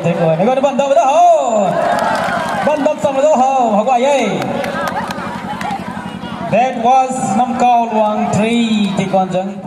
tuyệt vời này con bắn đâu đó hô bắn đập xong rồi hô học bài ấy that was năm cao luang 3 thì con dân